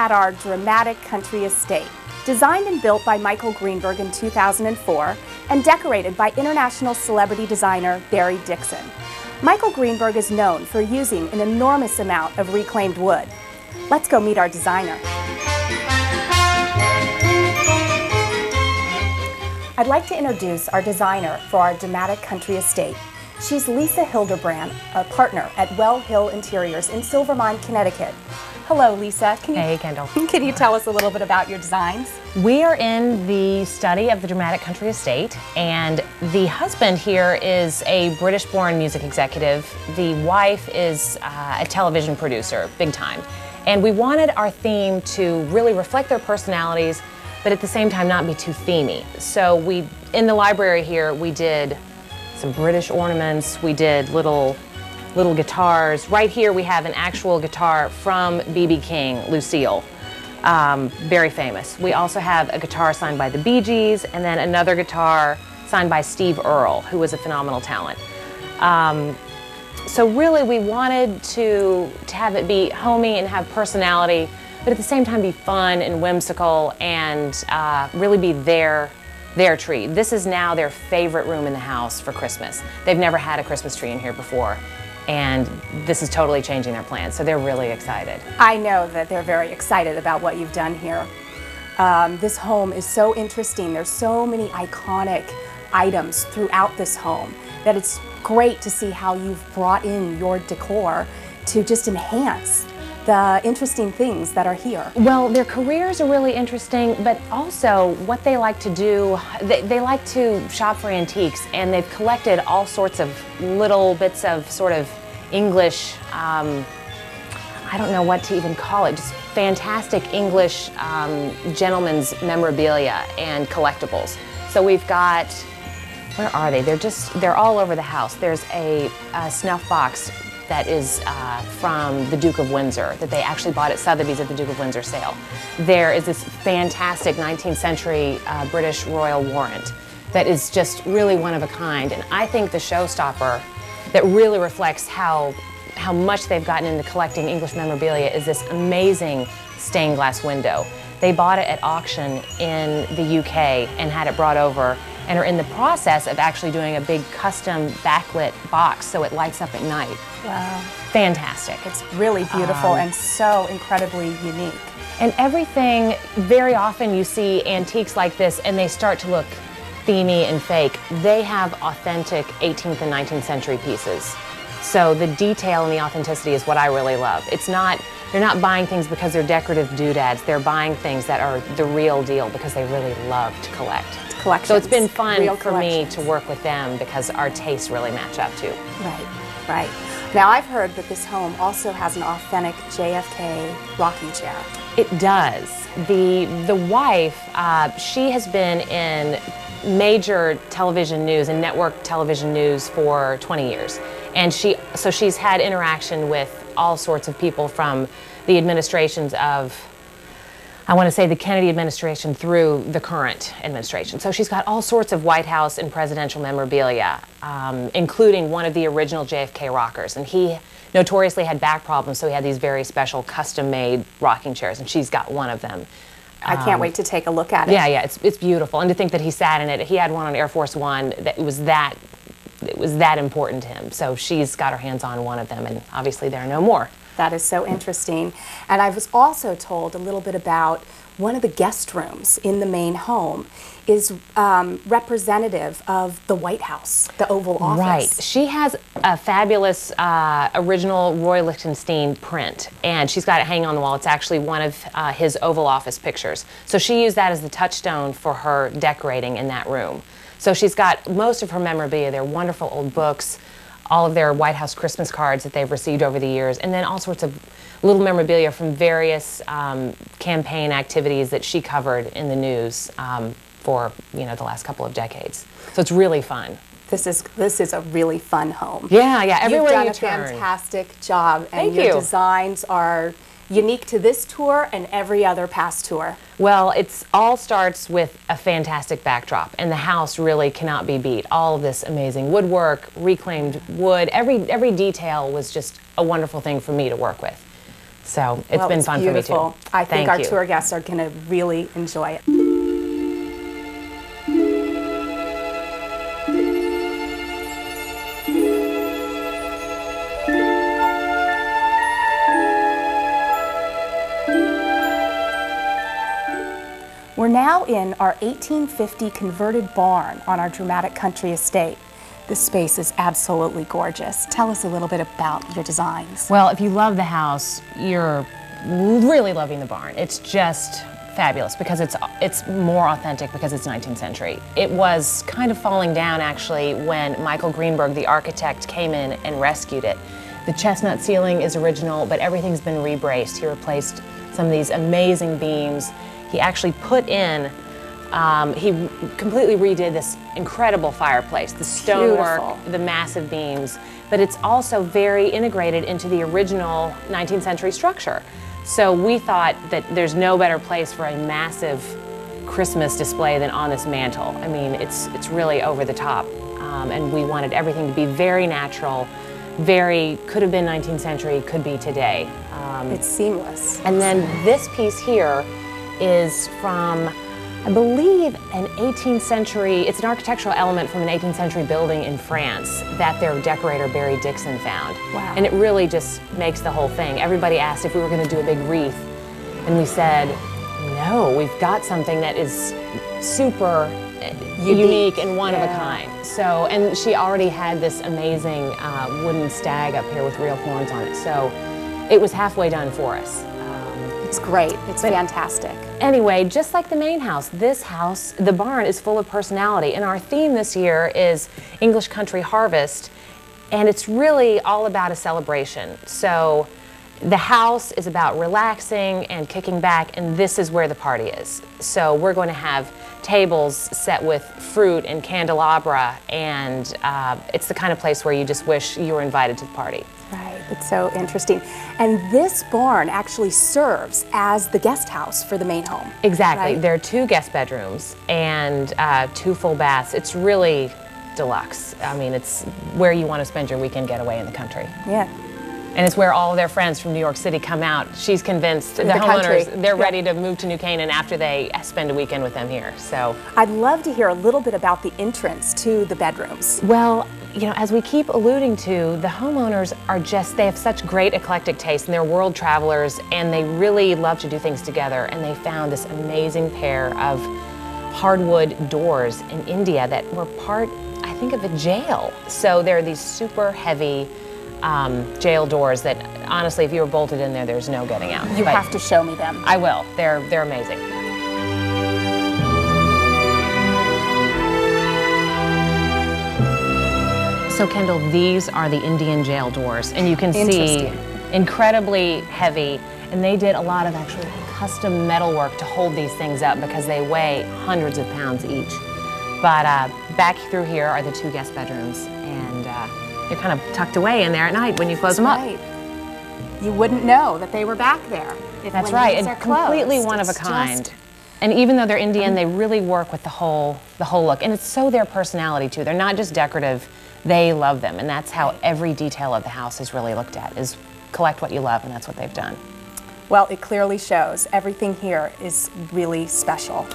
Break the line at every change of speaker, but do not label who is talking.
at our dramatic country estate. Designed and built by Michael Greenberg in 2004 and decorated by international celebrity designer Barry Dixon. Michael Greenberg is known for using an enormous amount of reclaimed wood. Let's go meet our designer. I'd like to introduce our designer for our dramatic country estate. She's Lisa Hildebrand, a partner at Well Hill Interiors in Silvermine, Connecticut. Hello, Lisa.
Hey, Kendall.
Can you tell us a little bit about your designs?
We are in the study of the dramatic country estate, and the husband here is a British-born music executive. The wife is a television producer, big time. And we wanted our theme to really reflect their personalities, but at the same time not be too themey. So in the library here, we did some British ornaments, we did little guitars. Right here we have an actual guitar from B.B. King, Lucille, very famous. We also have a guitar signed by the Bee Gees, and then another guitar signed by Steve Earle, who was a phenomenal talent. So really we wanted to have it be homey and have personality, but at the same time be fun and whimsical and really be their tree. This is now their favorite room in the house for Christmas. They've never had a Christmas tree in here before, and this is totally changing their plans, so they're really excited.
I know that they're very excited about what you've done here. This home is so interesting. There's so many iconic items throughout this home that it's great to see how you've brought in your decor to just enhance the interesting things that are here.
Well, their careers are really interesting, but also what they like to do, they like to shop for antiques, and they've collected all sorts of little bits of sort of English, I don't know what to even call it, just fantastic English gentlemen's memorabilia and collectibles. So we've got, where are they? They're all over the house. There's a snuff box that is from the Duke of Windsor, that they actually bought at Sotheby's at the Duke of Windsor sale. There is this fantastic 19th century British royal warrant that is just really one of a kind. And I think the showstopper that really reflects how much they've gotten into collecting English memorabilia is this amazing stained glass window. They bought it at auction in the UK and had it brought over, and are in the process of actually doing a big custom backlit box so it lights up at night.
Wow.
Fantastic.
It's really beautiful and so incredibly unique.
And everything, very often you see antiques like this and they start to look themey and fake. They have authentic 18th and 19th century pieces. So the detail and the authenticity is what I really love. They're not buying things because they're decorative doodads. They're buying things that are the real deal because they really love to collect.
Collections.
So it's been fun for me
collections.
to work with them because our tastes really match up too.
Right, right. Now I've heard that this home also has an authentic JFK rocking chair.
It does. The wife, she has been in major television news and network television news for 20 years. And so she's had interaction with all sorts of people from the administrations of, I want to say, the Kennedy administration through the current administration. So she's got all sorts of White House and presidential memorabilia, including one of the original JFK rockers. And he notoriously had back problems, so he had these very special custom-made rocking chairs, and she's got one of them.
I can't wait to take a look at it.
Yeah, it's beautiful. And to think that he sat in it, he had one on Air Force One that was that important to him. So she's got her hands on one of them, and obviously there are no more.
That is so interesting. And I was also told a little bit about one of the guest rooms in the main home is representative of the White House, the Oval Office.
Right. She has a fabulous original Roy Lichtenstein print, and she's got it hanging on the wall. It's actually one of his Oval Office pictures. So she used that as the touchstone for her decorating in that room. So she's got most of her memorabilia. They're wonderful old books, all of their White House Christmas cards that they've received over the years, and then all sorts of little memorabilia from various campaign activities that she covered in the news for the last couple of decades. So it's really fun.
This is a really fun home.
Yeah, yeah. Everywhere
You've done a fantastic job, and
Thank
your
you.
designs are unique to this tour and every other past tour.
Well, it all starts with a fantastic backdrop, and the house really cannot be beat. All of this amazing woodwork, reclaimed wood, every detail was just a wonderful thing for me to work with. So it's been fun for me too.
I think our tour guests are going to really enjoy it. We're now in our 1850 converted barn on our dramatic country estate. This space is absolutely gorgeous. Tell us a little bit about your designs.
Well, if you love the house, you're really loving the barn. It's just fabulous because it's more authentic because it's 19th century. It was kind of falling down actually when Michael Greenberg, the architect, came in and rescued it. The chestnut ceiling is original, but everything's been rebraced. He replaced some of these amazing beams. He actually put in, he completely redid this incredible fireplace, the stonework, the massive beams, but it's also very integrated into the original 19th century structure. So we thought that there's no better place for a massive Christmas display than on this mantle. I mean, it's really over the top, and we wanted everything to be very natural, could have been 19th century, could be today.
It's seamless.
And then this piece here is from, I believe, an 18th century, it's an architectural element from an 18th century building in France that their decorator Barry Dixon found.
Wow.
And it really just makes the whole thing. Everybody asked if we were going to do a big wreath, and we said, no, we've got something that is super unique and one of a kind. So, and she already had this amazing wooden stag up here with real horns on it. So it was halfway done for us.
It's great. It's fantastic.
Anyway, just like the main house, this house, the barn, is full of personality. And our theme this year is English Country Harvest. And it's really all about a celebration. So the house is about relaxing and kicking back, and this is where the party is. So we're going to have tables set with fruit and candelabra, and it's the kind of place where you just wish you were invited to the party.
Right, it's so interesting. And this barn actually serves as the guest house for the main home.
Exactly.
Right?
There are 2 guest bedrooms and 2 full baths. It's really deluxe. I mean, it's where you want to spend your weekend getaway in the country.
Yeah.
And it's where all of their friends from New York City come out. She's convinced the homeowners, they're ready to move to New Canaan after they spend a weekend with them here. So
I'd love to hear a little bit about the entrance to the bedrooms.
Well, you know, as we keep alluding to, the homeowners are they have such great eclectic taste, and they're world travelers, and they really love to do things together. And they found this amazing pair of hardwood doors in India that were part, I think, of a jail. So they're these super heavy jail doors that, honestly, if you were bolted in there, there's no getting out.
You have to show me them.
I will. They're amazing. So Kendall, these are the Indian jail doors, and you can see incredibly heavy, and they did a lot of actually custom metalwork to hold these things up because they weigh hundreds of pounds each. But back through here are the 2 guest bedrooms, and they're kind of tucked away in there at night when you close them up.
You wouldn't know that they were back there.
That's right, and completely one of a kind. And even though they're Indian, they really work with the whole look, and it's so their personality too. They're not just decorative. They love them, and that's how every detail of the house is really looked at, is collect what you love, and that's what they've done.
Well, it clearly shows. Everything here is really special.